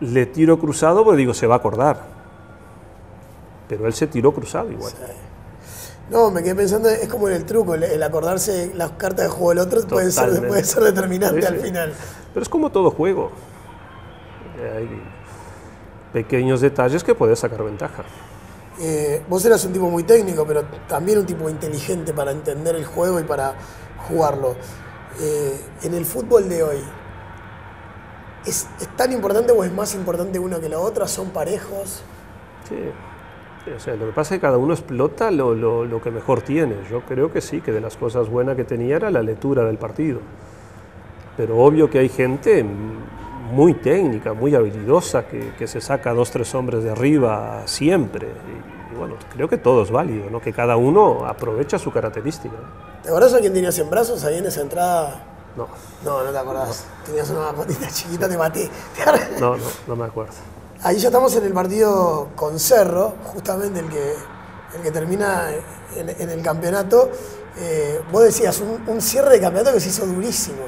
le tiro cruzado porque digo, se va a acordar. Pero él se tiró cruzado igual. Sí. No, me quedé pensando, es como en el truco, el acordarse las cartas de juego del otro puede ser determinante al final. Pero es como todo juego. Hay pequeños detalles que puedes sacar ventaja. Vos eras un tipo muy técnico, pero también un tipo inteligente para entender el juego y para jugarlo. En el fútbol de hoy, ¿es tan importante o es más importante una que la otra? ¿Son parejos? Sí. O sea, lo que pasa es que cada uno explota lo que mejor tiene. Yo creo que sí, que de las cosas buenas que tenía era la lectura del partido. Pero obvio que hay gente muy técnica, muy habilidosa, que se saca 2 o 3 hombres de arriba siempre. Y bueno, creo que todo es válido, ¿no? Que cada uno aprovecha su característica. ¿Te acordás a quién tenías en brazos ahí en esa entrada? No. No te acordás. No. Tenías una patita chiquita, te maté. No me acuerdo. Ahí ya estamos en el partido con Cerro, justamente el que termina en el campeonato. Vos decías, un cierre de campeonato que se hizo durísimo.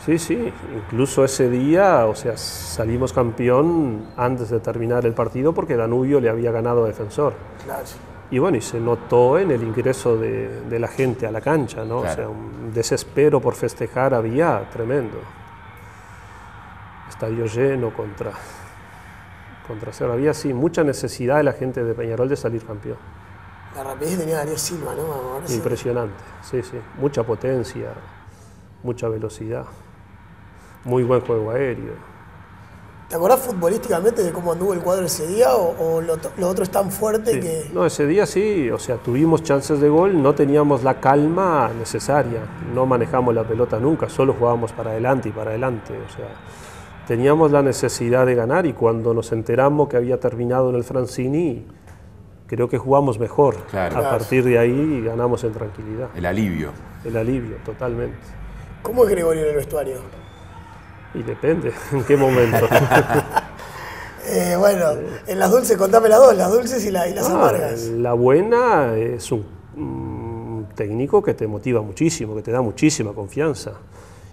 Sí, incluso ese día, o sea, salimos campeón antes de terminar el partido porque Danubio le había ganado a Defensor. Claro. Y bueno, y se notó en el ingreso de la gente a la cancha, ¿no? Claro. O sea, un desespero por festejar había tremendo. Estadio lleno contra Cerro. Había sí mucha necesidad de la gente de Peñarol de salir campeón. La rapidez tenía Darío Silva, ¿no? Impresionante, sí. Mucha potencia, mucha velocidad, muy buen juego aéreo. ¿Te acordás futbolísticamente de cómo anduvo el cuadro ese día o lo otro es tan fuerte que...? No, ese día sí, o sea, tuvimos chances de gol, no teníamos la calma necesaria, no manejamos la pelota nunca, solo jugábamos para adelante, o sea... Teníamos la necesidad de ganar y cuando nos enteramos que había terminado en el Francini, creo que jugamos mejor. Claro. A partir de ahí ganamos en tranquilidad. El alivio. El alivio, totalmente. ¿Cómo es Gregorio en el vestuario? Y depende, en qué momento. Bueno, en las dulces, contame las dos, las dulces y las amargas. La buena es un técnico que te motiva muchísimo, que te da muchísima confianza.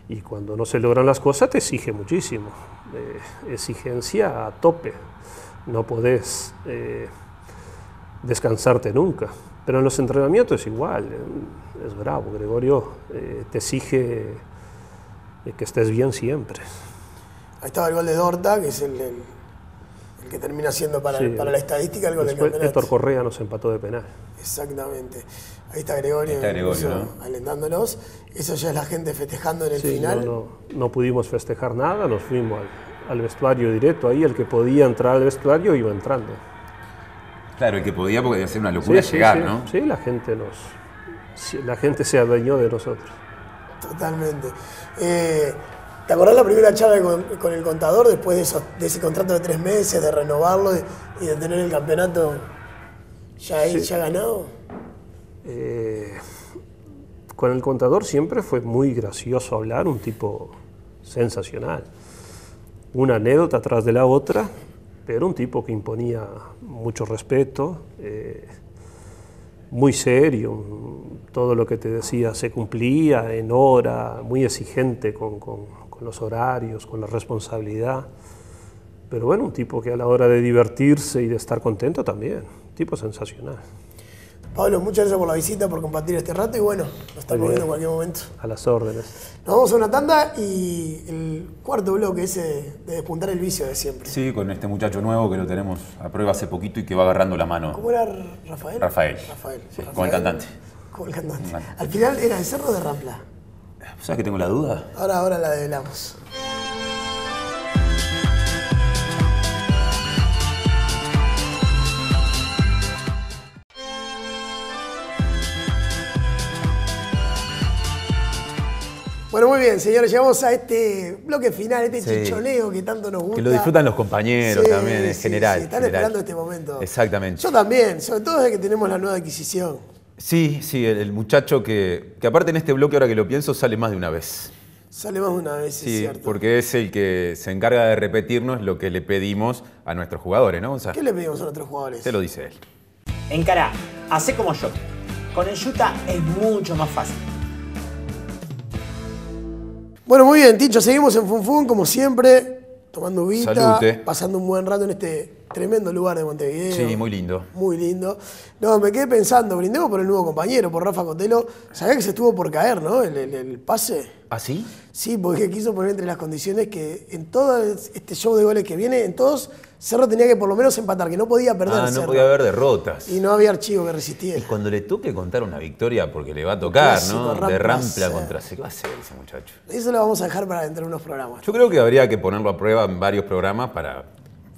Y cuando no se logran las cosas te exige muchísimo, exigencia a tope, no podés descansarte nunca, pero en los entrenamientos es igual, es bravo, Gregorio te exige que estés bien siempre. Ahí estaba el gol de Dorta, que es el que termina siendo para la estadística el gol del Después campeonato. Héctor Correa nos empató de penal. Exactamente. Ahí está Gregorio, ¿no? alentándonos. Eso ya es la gente festejando en el Sí, final. no pudimos festejar nada, nos fuimos al vestuario directo. Ahí el que podía entrar al vestuario iba entrando. Claro, el que podía, porque debe ser una locura llegar, ¿no? Sí, la gente se adueñó de nosotros. Totalmente. ¿Te acordás la primera charla con el contador después de ese contrato de 3 meses, de renovarlo y de tener el campeonato ya ganado? Con el contador siempre fue muy gracioso hablar, un tipo sensacional. Una anécdota tras de la otra, pero un tipo que imponía mucho respeto, muy serio, todo lo que te decía se cumplía en hora, muy exigente con los horarios, con la responsabilidad. Pero bueno, un tipo que a la hora de divertirse y de estar contento también, un tipo sensacional. Pablo, muchas gracias por la visita, por compartir este rato y bueno, nos estamos viendo en cualquier momento. A las órdenes. Nos vamos a una tanda y el cuarto bloque ese de despuntar el vicio de siempre. Sí, con este muchacho nuevo que lo tenemos a prueba hace poquito y que va agarrando la mano. ¿Cómo era Rafael? Rafael. Sí, Rafael. como el cantante. Como el cantante. Al final era de Cerro o de Rampla. ¿Sabes que tengo la duda? Ahora la develamos. Bueno, muy bien, señores, llegamos a este bloque final, chichoneo que tanto nos gusta. Que lo disfrutan los compañeros también, en general. Están esperando este momento. Exactamente. Yo también, sobre todo desde que tenemos la nueva adquisición. Sí, el muchacho que aparte en este bloque, ahora que lo pienso, sale más de una vez. Sale más de una vez, sí, es cierto. Porque es el que se encarga de repetirnos lo que le pedimos a nuestros jugadores, ¿no, Gonzalo? ¿Qué le pedimos a nuestros jugadores? Se lo dice él. Encará, hacé como yo. Con el Yuta es mucho más fácil. Bueno, muy bien, Tincho, seguimos en Funfun, como siempre, tomando uvita, Salute. pasando un buen rato en este tremendo lugar de Montevideo. Sí, muy lindo. Muy lindo. No, me quedé pensando, brindemos por el nuevo compañero, por Rafa Cotelo. Sabía que se estuvo por caer, ¿no? El pase. ¿Ah, sí? Sí, porque quiso poner entre las condiciones que en todo este show de goles que viene, en todos, Cerro tenía que por lo menos empatar, que no podía perder. No Cerro. podía haber derrotas. Y no había archivo que resistiera. Y cuando le toque contar una victoria, porque le va a tocar, Clásico, ¿no? De Rampla sí. contra... ¿Qué va a hacer ese muchacho? Eso lo vamos a dejar para dentro de unos programas. Yo creo que habría que ponerlo a prueba en varios programas para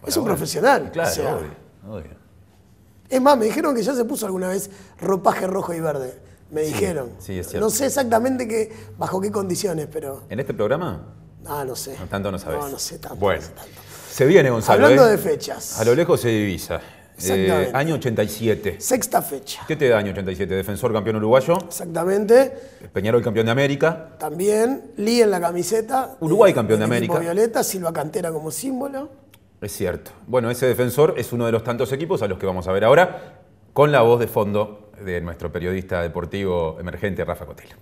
Es un profesional. Claro, o sea, obvio. Es más, me dijeron que ya se puso alguna vez ropaje rojo y verde. Me dijeron. Sí, es cierto. No sé exactamente bajo qué condiciones, pero... ¿En este programa? Ah, no sé. No, tanto no sabes. No sé tanto. Bueno, no sé tanto. se viene, Gonzalo. Hablando de fechas. A lo lejos se divisa. Exactamente. Año 87. Sexta fecha. ¿Qué te da año 87? Defensor campeón uruguayo. Exactamente. Peñarol campeón de América. También Lee en la camiseta. Uruguay campeón de del equipo América. Violeta, Silva Cantera como símbolo. Es cierto. Bueno, ese defensor es uno de los tantos equipos a los que vamos a ver ahora, con la voz de fondo de nuestro periodista deportivo emergente, Rafa Cotelo.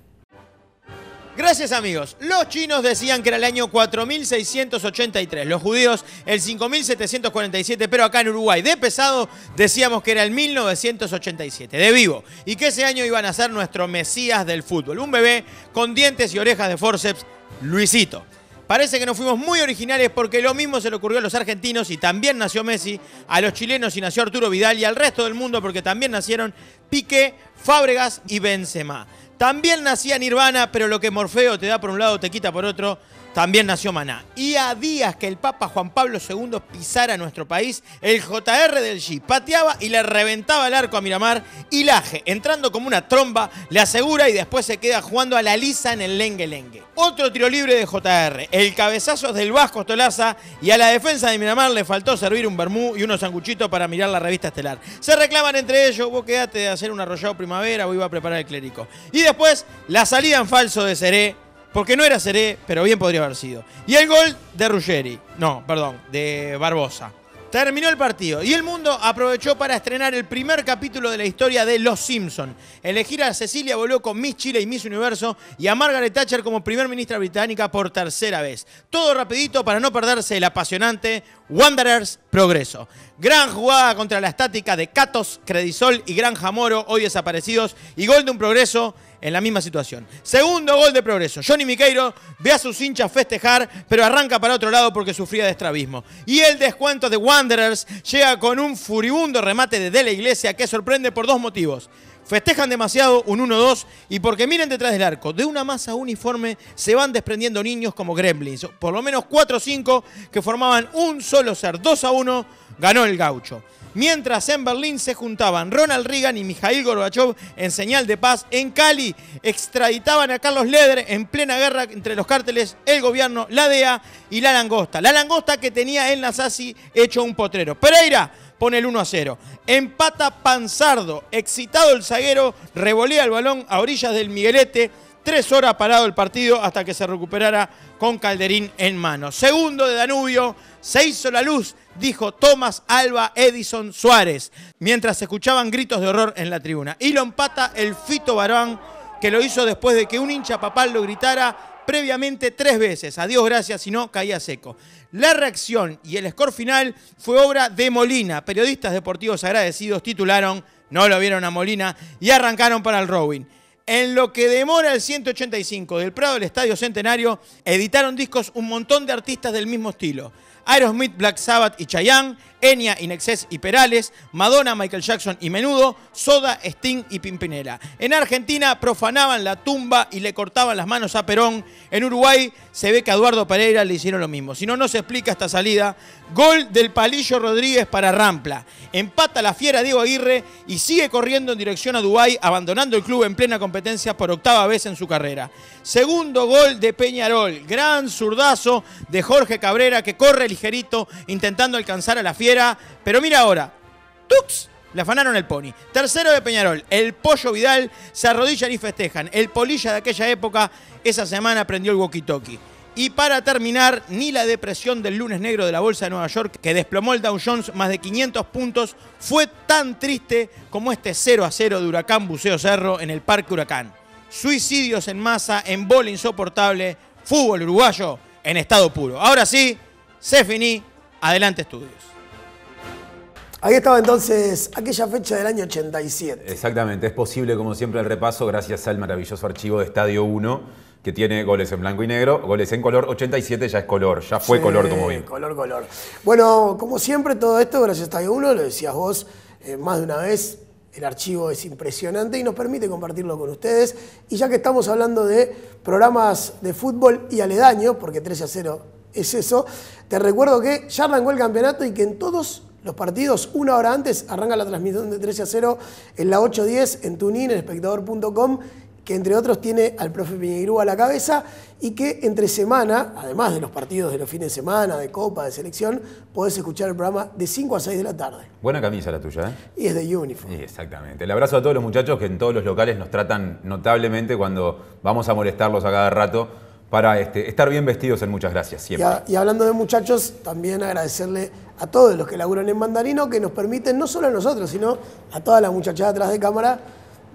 Gracias, amigos. Los chinos decían que era el año 4683, los judíos el 5747, pero acá en Uruguay de pesado decíamos que era el 1987, de vivo, y que ese año iban a ser nuestro mesías del fútbol, un bebé con dientes y orejas de forceps, Luisito. Parece que nos fuimos muy originales porque lo mismo se le ocurrió a los argentinos y también nació Messi, a los chilenos y nació Arturo Vidal y al resto del mundo porque también nacieron Piqué, Fábregas y Benzema. También nacía Nirvana, pero lo que Morfeo te da por un lado te quita por otro, también nació Maná. Y a días que el Papa Juan Pablo II pisara nuestro país, el JR del G pateaba y le reventaba el arco a Miramar y Laje, entrando como una tromba, le asegura y después se queda jugando a la lisa en el lengue-lengue. Otro tiro libre de JR, el cabezazo del Vasco Tolaza y a la defensa de Miramar le faltó servir un vermú y unos sanguchitos para mirar la revista estelar. Se reclaman entre ellos, vos quedate de hacer un arrollado primavera, vos iba a preparar el clérico. Y después la salida en falso de Seré, porque no era Seré, pero bien podría haber sido. Y el gol de Ruggeri, de Barbosa. Terminó el partido y el mundo aprovechó para estrenar el primer capítulo de la historia de Los Simpson. Elegir a Cecilia Voló con Miss Chile y Miss Universo y a Margaret Thatcher como primer ministra británica por tercera vez. Todo rapidito para no perderse el apasionante Wanderers Progreso. Gran jugada contra la estática de Catos, Credisol y Granja Moro, hoy desaparecidos, y gol de un Progreso en la misma situación. Segundo gol de Progreso. Johnny Miqueiro ve a sus hinchas festejar, pero arranca para otro lado porque sufría de estrabismo. Y el descuento de Wanderers llega con un furibundo remate de la Iglesia que sorprende por dos motivos. Festejan demasiado, un 1-2, y porque miren detrás del arco, de una masa uniforme se van desprendiendo niños como gremlins. Por lo menos 4 o 5 que formaban un solo ser. 2-1 ganó el Gaucho. Mientras en Berlín se juntaban Ronald Reagan y Mikhail Gorbachev en señal de paz, en Cali extraditaban a Carlos Leder en plena guerra entre los cárteles, el gobierno, la DEA y la Langosta. La Langosta que tenía el Nasasi hecho un potrero. Pereira pone el 1-0. Empata Panzardo. Excitado el zaguero, revolea el balón a orillas del Miguelete. 3 horas parado el partido hasta que se recuperara con Calderín en mano. Segundo de Danubio. Se hizo la luz, dijo Tomás Alba Edison Suárez, mientras se escuchaban gritos de horror en la tribuna. Y lo empata el Fito Barán, que lo hizo después de que un hincha papal lo gritara previamente 3 veces. Adiós, gracias, si no, caía seco. La reacción y el score final fue obra de Molina. Periodistas deportivos agradecidos titularon, no lo vieron a Molina, y arrancaron para el Rowing. En lo que demora el 185 del Prado del Estadio Centenario, editaron discos un montón de artistas del mismo estilo. Aerosmith, Black Sabbath y Chayanne, Enya, Inexcess y Perales, Madonna, Michael Jackson y Menudo, Soda, Sting y Pimpinela. En Argentina profanaban la tumba y le cortaban las manos a Perón. En Uruguay se ve que a Eduardo Pereira le hicieron lo mismo. Si no, no se explica esta salida. Gol del Palillo Rodríguez para Rampla. Empata la fiera Diego Aguirre y sigue corriendo en dirección a Dubái, abandonando el club en plena competencia por 8ª vez en su carrera. Segundo gol de Peñarol. Gran zurdazo de Jorge Cabrera que corre ligerito intentando alcanzar a la fiera. Pero mira ahora. ¡Tux! Le afanaron el pony. Tercero de Peñarol. El Pollo Vidal se arrodillan y festejan. El polilla de aquella época esa semana prendió el walkie-talkie. Y para terminar, ni la depresión del lunes negro de la Bolsa de Nueva York, que desplomó el Dow Jones más de 500 puntos, fue tan triste como este 0-0 de Huracán Buceo Cerro en el Parque Huracán. Suicidios en masa, embole insoportable, fútbol uruguayo en estado puro. Ahora sí, se finí. Adelante, estudios. Ahí estaba entonces aquella fecha del año 87. Exactamente, es posible como siempre el repaso gracias al maravilloso archivo de Estadio 1, que tiene goles en blanco y negro, goles en color. 87 ya es color, ya fue color como bien. Color. Bueno, como siempre todo esto gracias a Estadio 1, lo decías vos más de una vez, el archivo es impresionante y nos permite compartirlo con ustedes. Y ya que estamos hablando de programas de fútbol y aledaños, porque 13-0 es eso, te recuerdo que ya arrancó el campeonato y que en todos los partidos, 1 hora antes, arranca la transmisión de 13-0 en la 8:10 en TuneIn, en espectador.com, que entre otros tiene al profe Piñeirú a la cabeza y que entre semana, además de los partidos de los fines de semana, de Copa, de Selección, podés escuchar el programa de 5 a 6 de la tarde. Buena camisa la tuya, ¿eh? Y es de Uniform. Sí, exactamente. El abrazo a todos los muchachos que en todos los locales nos tratan notablemente cuando vamos a molestarlos a cada rato para estar bien vestidos en Muchas Gracias, siempre. Y hablando de muchachos, también agradecerle a todos los que laburan en Mandarino, que nos permiten, no solo a nosotros, sino a toda la muchachada atrás de cámara.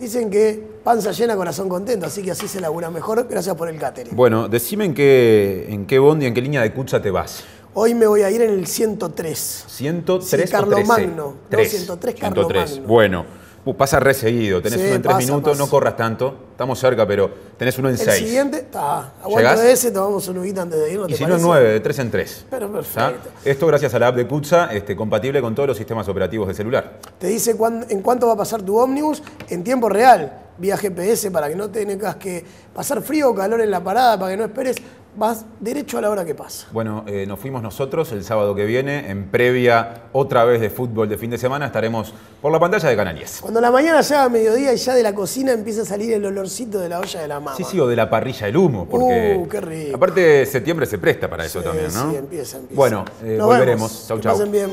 Dicen que panza llena, corazón contento, así que así se labura mejor. Gracias por el catering. Bueno, decime en qué bondi, en qué línea de Kutza te vas. Hoy me voy a ir en el 103. 103 sí, Carlomagno. 103 Carlomagno. Bueno. Pasa re seguido, tenés uno en 3 minutos, no corras tanto, estamos cerca, pero tenés uno en 6. El siguiente, aguanto de ese, tomamos un ubita antes de irnos. Y si no en 9, de 3 en 3. Pero perfecto. Esto gracias a la app de Kutza, compatible con todos los sistemas operativos de celular. Te dice en cuánto va a pasar tu ómnibus en tiempo real, vía GPS, para que no tengas que pasar frío o calor en la parada, para que no esperes. Vas derecho a la hora que pasa. Bueno, nos fuimos nosotros el sábado que viene, en previa otra vez de fútbol de fin de semana, estaremos por la pantalla de Canal 10. Cuando la mañana llega a mediodía y ya de la cocina empieza a salir el olorcito de la olla de la mamá. Sí, o de la parrilla del humo, porque qué rico. Aparte septiembre se presta para eso también, ¿no? Sí, empieza. Bueno, volveremos. Chau, chau. Pasen bien.